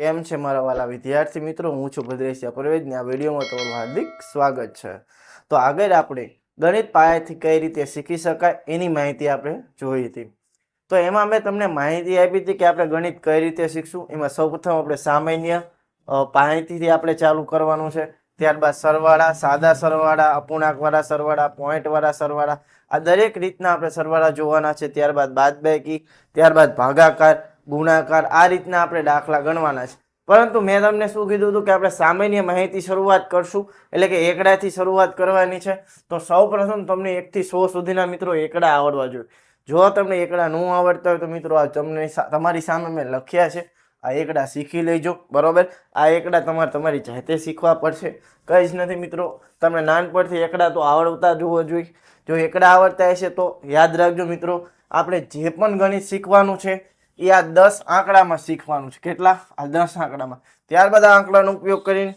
કેમ છે મારા વાલા વિદ્યાર્થી મિત્રો? હું છું ભદ્રેશિયા પરવેજ. આ વિડીયોમાં તમારું હાર્દિક સ્વાગત છે. તો આગળ આપણે ગણિત પાયાથી કઈ રીતે શીખી શકાય એની માહિતી આપણે જોઈ હતી. તો એમાં મેં તમને માહિતી આપી હતી કે આપણે ગણિત કઈ રીતે શીખશું. એમાં સૌપ્રથમ આપણે સામાન્ય પાયાથી આપણે ચાલુ કરવાનું છે. ત્યારબાદ સરવાળા, સાદા સરવાળા, અપૂર્ણાંકવાળા સરવાળા, પોઈન્ટવાળા સરવાળા, આ દરેક રીતના આપણે સરવાળા જોવાના છે. ત્યારબાદ બાદબાકી, ત્યારબાદ ભાગાકાર, ગુણાકાર, આ રીતના આપણે દાખલા ગણવાના છે. પરંતુ મેં તમને શું કીધું હતું કે આપણે સામાન્ય માહિતી શરૂઆત કરશું, એટલે કે એકડાથી શરૂઆત કરવાની છે. તો સૌપ્રથમ તમને 1 થી 100 સુધીના મિત્રો એકડા આવડવા જોઈએ. જો તમને એકડા ન આવડતા હોય તો મિત્રો આ તમને તમારી સામે મેં લખ્યા છે, આ એકડા શીખી લેજો. બરોબર, આ એકડા તમારી જાતે શીખવા પડશે, કઈ જ નથી મિત્રો. તમને નાનપણથી એકડા તો આવડતા જ હોવો જોઈએ. જો એકડા આવડતા હશે તો યાદ રાખજો મિત્રો, આપણે જે પણ ગણિત શીખવાનું છે એ આ 10 આંકડામાં શીખવાનું છે. કેટલા? આ 10 આંકડામાં. ત્યારબાદ આ આંકડાનો ઉપયોગ કરીને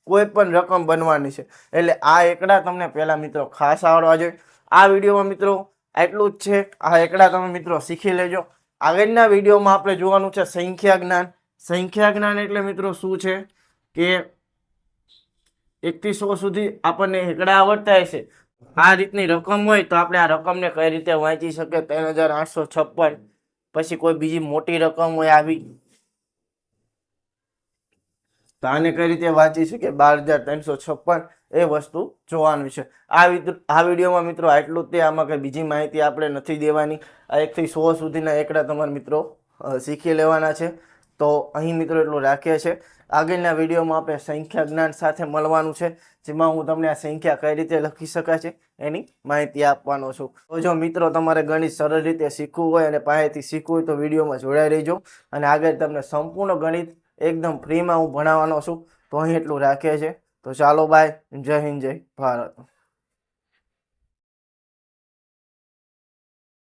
કોઈ પણ રકમ બનવાની છે. એટલે આ એકડા તમને પહેલા મિત્રો ખાસ આવડવા જોઈએ. આ વિડીયોમાં મિત્રો આટલું જ છે. આ એકડા તમે મિત્રો શીખી લેજો. આગળના વિડીયોમાં આપણે જોવાનું છે સંખ્યા જ્ઞાન. સંખ્યા જ્ઞાન એટલે મિત્રો શું છે કે 1 થી 100 સુધી આપણને એકડા આવડતા હશે. આ રીતની રકમ હોય તો આપણે આ રકમને કઈ રીતે વાંચી શકીએ? 3856. પછી કોઈ બીજી મોટી રકમ હોય આવી, તો આને કઈ રીતે વાંચી શકીએ? 12356. એ વસ્તુ જોવાનું છે. આ વિડીયોમાં મિત્રો આટલું જ. આમાં કઈ બીજી માહિતી આપણે નથી દેવાની. આ 1 થી 100 સુધીના એકડા તમારા મિત્રો શીખી લેવાના છે. તો અહીં મિત્રો એટલું રાખીએ છીએ. આગળના વિડીયોમાં આપણે સંખ્યા જ્ઞાન સાથે મળવાનું છે, જેમાં હું તમને આ સંખ્યા કઈ રીતે લખી શકાય છે એની માહિતી આપવાનો છું. તો જો મિત્રો તમારે ગણિત સરળ રીતે શીખવું હોય અને પાસેથી શીખવું હોય તો વિડીયોમાં જોડાઈ રહેજો. અને આગળ તમને સંપૂર્ણ ગણિત એકદમ ફ્રીમાં હું ભણાવવાનો છું. તો અહીં એટલું રાખીએ છીએ. તો ચાલો બાય. જય હિન્દ, જય ભારત.